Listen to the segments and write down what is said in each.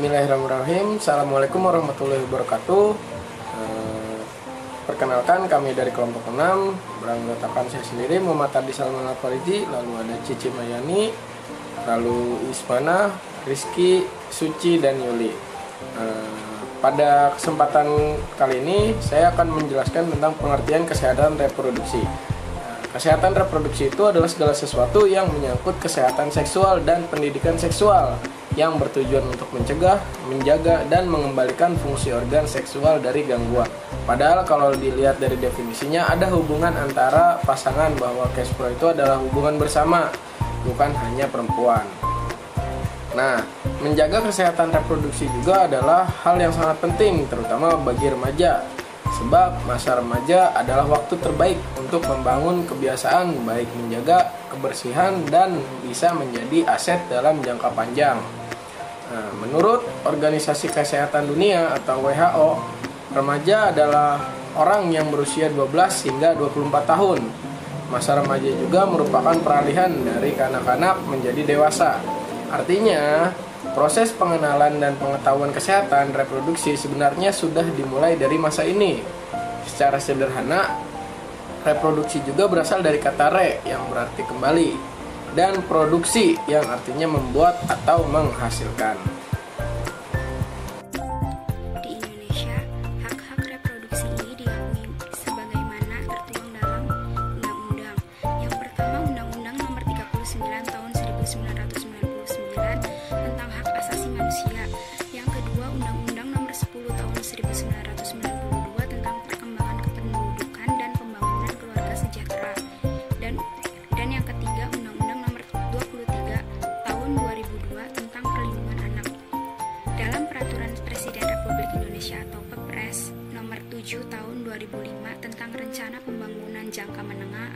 Bismillahirrahmanirrahim. Assalamualaikum warahmatullahi wabarakatuh. Perkenalkan, kami dari kelompok 6 beranggotakan saya sendiri, Muhammad Ardi Salman Al-Fariji, lalu ada Cici Mayani, lalu Ismana, Rizky, Suci, dan Yuli. Pada kesempatan kali ini saya akan menjelaskan tentang pengertian kesehatan reproduksi. Kesehatan reproduksi itu adalah segala sesuatu yang menyangkut kesehatan seksual dan pendidikan seksual yang bertujuan untuk mencegah, menjaga, dan mengembalikan fungsi organ seksual dari gangguan. Padahal kalau dilihat dari definisinya, ada hubungan antara pasangan bahwa kespro itu adalah hubungan bersama, bukan hanya perempuan. Nah, menjaga kesehatan reproduksi juga adalah hal yang sangat penting, terutama bagi remaja. Sebab masa remaja adalah waktu terbaik untuk membangun kebiasaan baik menjaga kebersihan dan bisa menjadi aset dalam jangka panjang. Nah, menurut Organisasi Kesehatan Dunia atau WHO, remaja adalah orang yang berusia 12 hingga 24 tahun. Masa remaja juga merupakan peralihan dari kanak-kanak menjadi dewasa. Artinya, proses pengenalan dan pengetahuan kesehatan reproduksi sebenarnya sudah dimulai dari masa ini. Secara sederhana, reproduksi juga berasal dari kata re yang berarti kembali, dan produksi yang artinya membuat atau menghasilkan. Di Indonesia, hak-hak reproduksi ini diakui sebagaimana tertuang dalam undang-undang. Yang pertama, Undang-Undang Nomor 39 Tahun 1999 tentang Hak Asasi Manusia. Yang kedua, Undang-Undang Nomor 10 Tahun 1992 tentang Perkembangan Kependudukan dan Pembangunan Keluarga Sejahtera. Dan yang ketiga, Undang-Undang Nomor 23 Tahun 2002 tentang Perlindungan Anak. Dalam Peraturan Presiden Republik Indonesia atau Kepres Nomor 7 Tahun 2005 tentang Rencana Pembangunan Jangka Menengah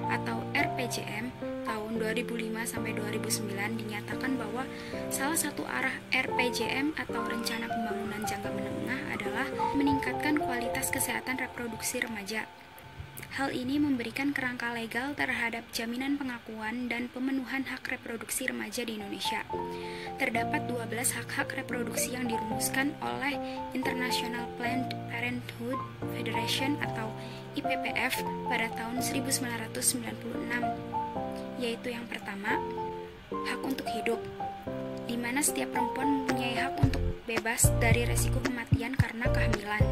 atau RPJM tahun 2005 sampai 2009 dinyatakan bahwa salah satu arah RPJM atau Rencana Pembangunan Jangka Menengah adalah meningkatkan kualitas kesehatan reproduksi remaja. Hal ini memberikan kerangka legal terhadap jaminan pengakuan dan pemenuhan hak reproduksi remaja di Indonesia. Terdapat 12 hak-hak reproduksi yang dirumuskan oleh International Planned Parenthood Federation atau IPPF pada tahun 1996, yaitu yang pertama, hak untuk hidup, di mana setiap perempuan mempunyai hak untuk bebas dari resiko kematian karena kehamilan.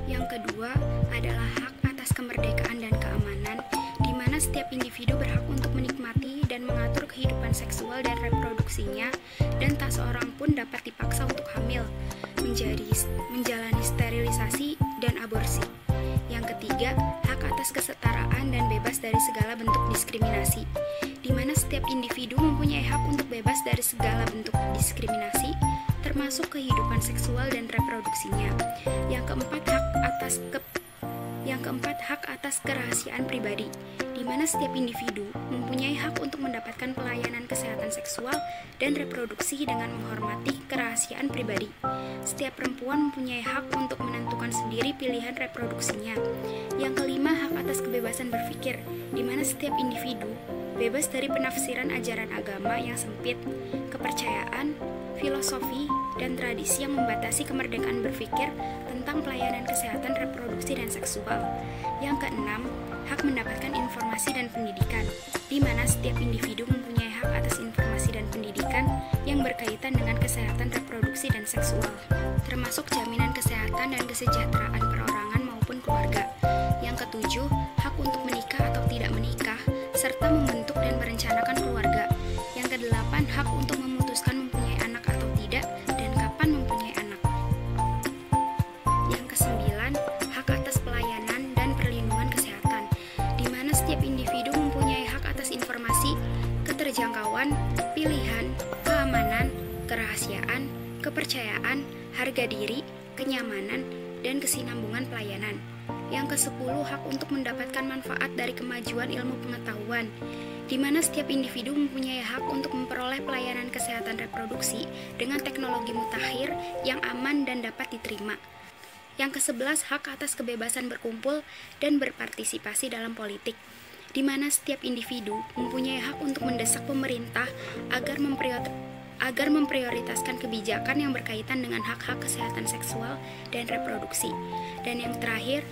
Yang kedua adalah hak atas kemerdekaan dan keamanan, di mana setiap individu berhak untuk menikmati dan mengatur kehidupan seksual dan reproduksinya, dan tak seorang pun dapat dipaksa untuk hamil, menjalani sterilisasi, dan aborsi. Yang ketiga, hak atas kesetaraan dan bebas dari segala bentuk diskriminasi, di mana setiap individu mempunyai hak untuk bebas dari segala bentuk diskriminasi, termasuk kehidupan seksual dan reproduksinya. Yang keempat, hak atas kerahasiaan pribadi, di mana setiap individu mempunyai hak untuk mendapatkan pelayanan kesehatan seksual dan reproduksi dengan menghormati kerahasiaan pribadi. Setiap perempuan mempunyai hak untuk menentukan sendiri pilihan reproduksinya. Yang kelima, hak atas kebebasan berpikir, di mana setiap individu bebas dari penafsiran ajaran agama yang sempit, kepercayaan, filosofi, dan tradisi yang membatasi kemerdekaan berpikir tentang pelayanan kesehatan reproduksi dan seksual. Yang keenam, hak mendapatkan informasi dan pendidikan, di mana setiap individu mempunyai hak atas informasi dan pendidikan yang berkaitan dengan kesehatan reproduksi dan seksual, termasuk jaminan kesehatan dan kesejahteraan perorangan maupun keluarga. Yang ketujuh, hak untuk menikah atau tidak menikah, serta membentuk dan merencanakan keluarga. Yang kedelapan, hak untuk memutuskan mempunyai anak atau tidak, dan kapan mempunyai anak. Yang kesembilan, hak atas pelayanan dan perlindungan kesehatan, di mana setiap individu mempunyai hak atas informasi, keterjangkauan, pilihan, keamanan, kerahasiaan, kepercayaan, harga diri, kenyamanan, dan kesinambungan pelayanan. Yang ke-10, hak untuk mendapatkan manfaat dari kemajuan ilmu pengetahuan, di mana setiap individu mempunyai hak untuk memperoleh pelayanan kesehatan reproduksi dengan teknologi mutakhir yang aman dan dapat diterima. Yang ke-11, hak atas kebebasan berkumpul dan berpartisipasi dalam politik, di mana setiap individu mempunyai hak untuk mendesak pemerintah agar agar memprioritaskan kebijakan yang berkaitan dengan hak-hak kesehatan seksual dan reproduksi. Dan yang terakhir,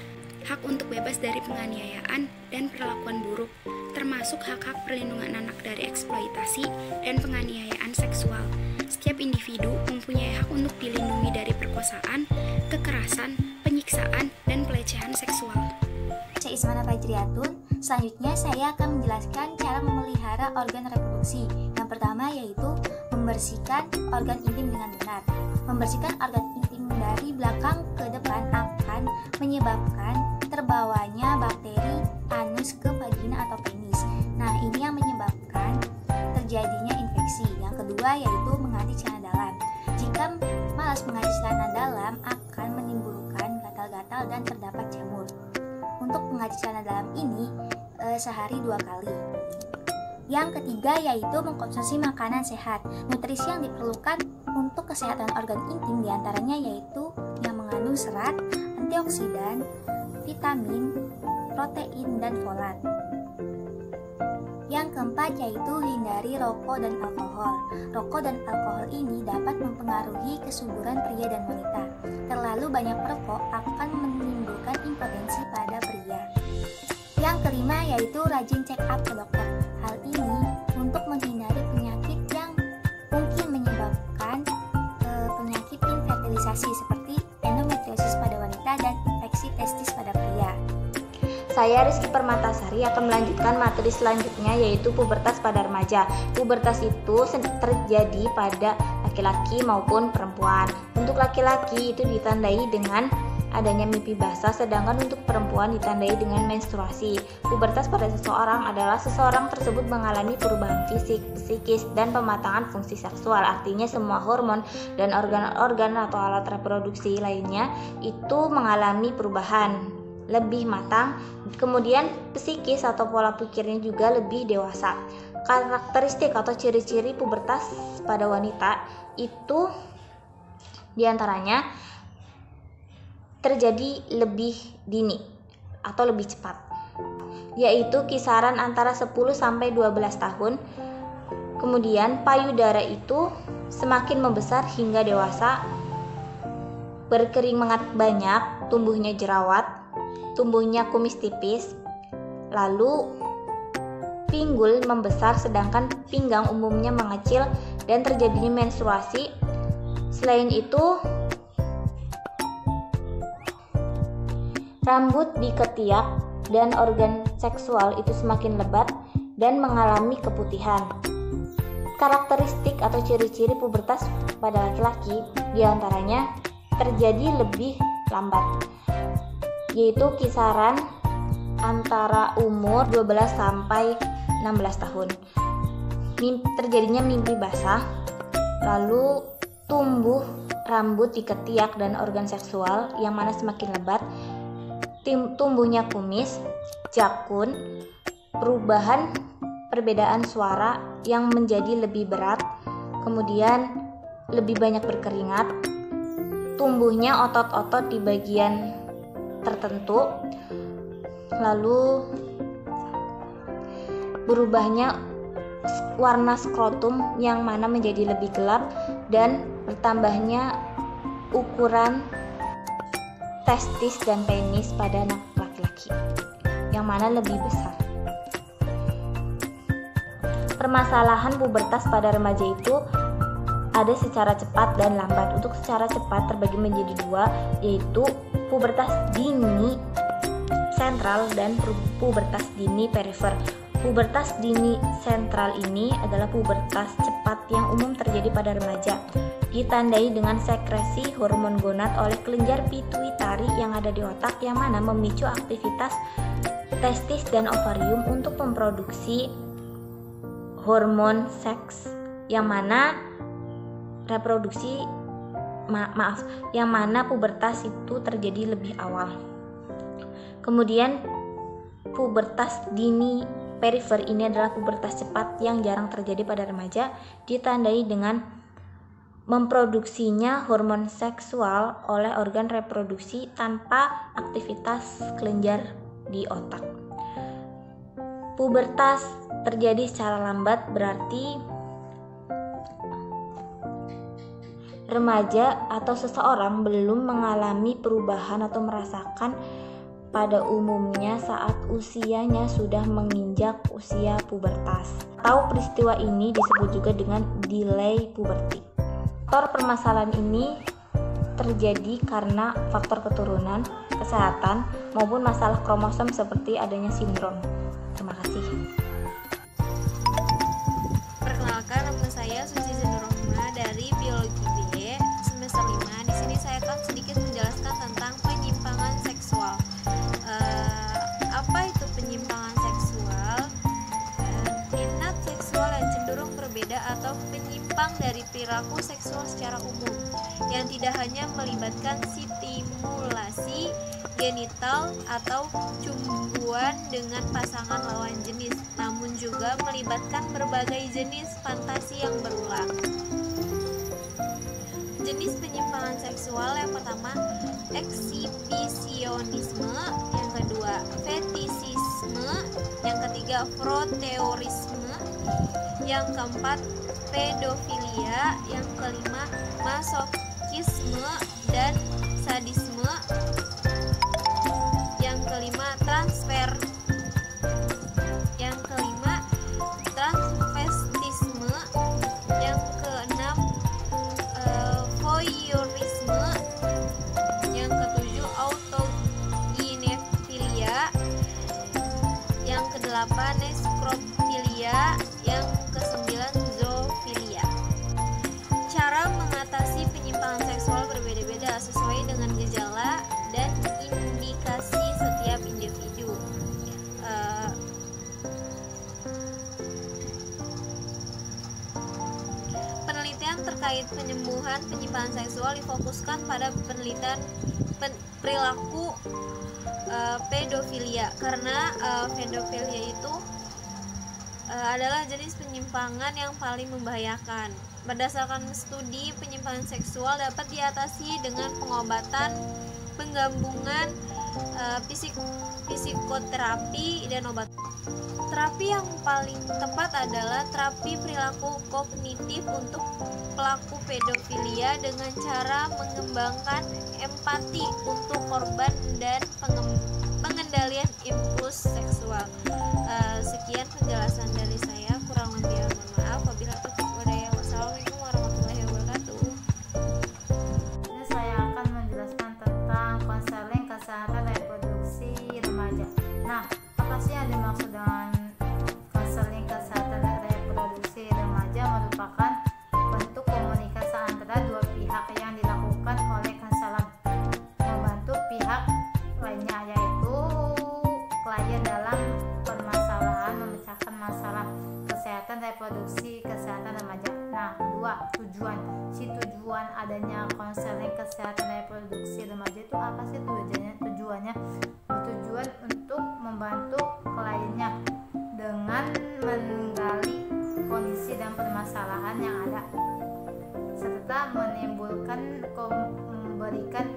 hak untuk bebas dari penganiayaan dan perlakuan buruk, termasuk hak-hak perlindungan anak dari eksploitasi dan penganiayaan seksual. Setiap individu mempunyai hak untuk dilindungi dari perkosaan, kekerasan, penyiksaan, dan pelecehan seksual. Saya Ismana Fajriatun. Selanjutnya saya akan menjelaskan cara memelihara organ reproduksi. Yang pertama yaitu membersihkan organ intim dengan benar. Membersihkan organ intim dari belakang ke depan akan menyebabkan terbawanya bakteri anus ke vagina atau penis. Nah, ini yang menyebabkan terjadinya infeksi. Yang kedua yaitu mengganti celana dalam. Jika malas mengganti celana dalam akan menimbulkan gatal-gatal dan terdapat jamur. Untuk mengganti celana dalam ini sehari 2 kali. Yang ketiga yaitu mengkonsumsi makanan sehat. Nutrisi yang diperlukan untuk kesehatan organ intim diantaranya yaitu yang mengandung serat, antioksidan, vitamin, protein, dan folat. Yang keempat yaitu hindari rokok dan alkohol. Rokok dan alkohol ini dapat mempengaruhi kesuburan pria dan wanita. Terlalu banyak perokok akan menimbulkan impotensi pada pria. Yang kelima yaitu rajin check up ke dokter. Hal ini untuk menghindari penyakit yang mungkin menyebabkan penyakit infertilisasi seperti endometriosis pada wanita dan infeksi testis pada pria. Saya Rizky Permatasari akan melanjutkan materi selanjutnya yaitu pubertas pada remaja. Pubertas itu terjadi pada laki-laki maupun perempuan. Untuk laki-laki itu ditandai dengan adanya mimpi basah, sedangkan untuk perempuan ditandai dengan menstruasi. Pubertas pada seseorang adalah seseorang tersebut mengalami perubahan fisik, psikis, dan pematangan fungsi seksual. Artinya semua hormon dan organ-organ atau alat reproduksi lainnya itu mengalami perubahan lebih matang, kemudian psikis atau pola pikirnya juga lebih dewasa. Karakteristik atau ciri-ciri pubertas pada wanita itu diantaranya terjadi lebih dini atau lebih cepat, yaitu kisaran antara 10 sampai 12 tahun. Kemudian payudara itu semakin membesar hingga dewasa, berkeringat banyak, tumbuhnya jerawat, tumbuhnya kumis tipis, lalu pinggul membesar sedangkan pinggang umumnya mengecil dan terjadinya menstruasi. Selain itu, rambut di ketiak dan organ seksual itu semakin lebat dan mengalami keputihan. Karakteristik atau ciri-ciri pubertas pada laki-laki diantaranya terjadi lebih lambat, yaitu kisaran antara umur 12 sampai 16 tahun. Terjadinya mimpi basah, lalu tumbuh rambut di ketiak dan organ seksual yang mana semakin lebat, tumbuhnya kumis, jakun, perbedaan suara yang menjadi lebih berat, kemudian lebih banyak berkeringat, tumbuhnya otot-otot di bagian tertentu, lalu berubahnya warna skrotum yang mana menjadi lebih gelap dan bertambahnya ukuran testis dan penis pada anak laki-laki yang mana lebih besar. Permasalahan pubertas pada remaja itu ada secara cepat dan lambat. Untuk secara cepat terbagi menjadi 2, yaitu pubertas dini sentral dan pubertas dini perifer. Pubertas dini sentral ini adalah pubertas cepat yang umum terjadi pada remaja. Ditandai dengan sekresi hormon gonad oleh kelenjar pituitari yang ada di otak yang mana memicu aktivitas testis dan ovarium untuk memproduksi hormon seks yang mana yang mana pubertas itu terjadi lebih awal. Kemudian pubertas dini perifer ini adalah pubertas cepat yang jarang terjadi pada remaja, ditandai dengan memproduksinya hormon seksual oleh organ reproduksi tanpa aktivitas kelenjar di otak. Pubertas terjadi secara lambat berarti remaja atau seseorang belum mengalami perubahan atau merasakan pada umumnya saat usianya sudah menginjak usia pubertas. Atau peristiwa ini disebut juga dengan delay puberty. Faktor permasalahan ini terjadi karena faktor keturunan, kesehatan, maupun masalah kromosom seperti adanya sindrom. Terima kasih. Perkenalkan, nama saya Suci Zenurrohma dari Biologi B semester 5. Di sini saya akan sedikit menjelaskan tentang penyimpangan seksual. Apa itu penyimpangan seksual? Minat seksual yang cenderung berbeda atau penyimpang dari perilaku seksual secara umum yang tidak hanya melibatkan stimulasi genital atau cumbuan dengan pasangan lawan jenis, namun juga melibatkan berbagai jenis fantasi yang berulang. Jenis penyimpangan seksual yang pertama, eksibisionisme, yang kedua, fetisisme, yang ketiga, froteurisme, yang keempat, pedofilia, yang kelima, masokisme dan sadisme, yang kelima, transvestisme, yang keenam, voyeurisme, yang ketujuh, autoginefilia, yang kedelapan, nekrofilia, yang kesembilan, zoofilia. Cara mengatasi penyimpangan seksual berbeda-beda sesuai dengan gejala dan indikasi setiap individu. Penelitian terkait penyembuhan penyimpangan seksual difokuskan pada penelitian perilaku pedofilia, karena pedofilia itu adalah jenis penyimpangan yang paling membahayakan. Berdasarkan studi, penyimpangan seksual dapat diatasi dengan pengobatan, penggabungan psikoterapi dan obat. Terapi yang paling tepat adalah terapi perilaku kognitif untuk pelaku pedofilia dengan cara mengembangkan empati untuk korban dan pengendalian impuls seksual. Sekian penjelasan dari saya, kurang lebih mohon maaf. Wabillahi taufiq walhidayah. Wassalamualaikum warahmatullahi wabarakatuh. Ini saya akan menjelaskan tentang konseling kesehatan reproduksi remaja. Nah, apa sih yang dimaksud dengan konseling kesehatan reproduksi remaja? Merupakan bentuk komunikasi antara dua pihak yang dilakukan oleh konselor membantu pihak lainnya, yaitu klien dalam permasalahan memecahkan masalah kesehatan reproduksi kesehatan remaja. Nah, kedua, tujuan adanya konseling kesehatan reproduksi remaja itu apa sih tujuannya? Tujuan untuk membantu kliennya dengan menggali kondisi dan permasalahan yang ada, serta memberikan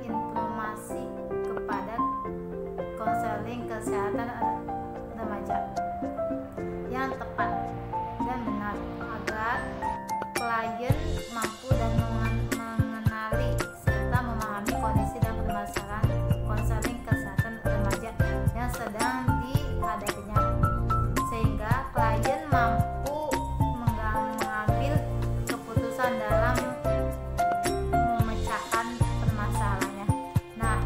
informasi kepada konseling kesehatan remaja yang tepat dan benar agar klien mampu dan mengenali serta memahami kondisi dan permasalahan konseling kesehatan remaja yang sedang dihadapinya, sehingga klien mampu mengambil keputusan dalam memecahkan permasalahannya. Nah,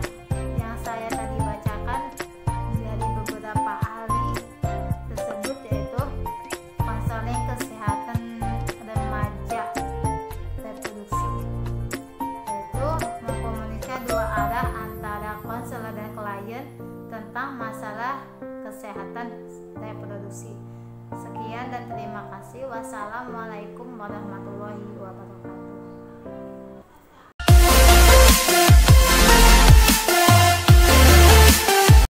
yang saya tadi bacakan dari beberapa ahli tersebut, yaitu konseling kesehatan remaja reproduksi, yaitu mengkomunikasikan dua arah antara konselor dan klien tentang masalah kesehatan reproduksi. Sekian dan terima kasih. Wassalamualaikum warahmatullahi wabarakatuh.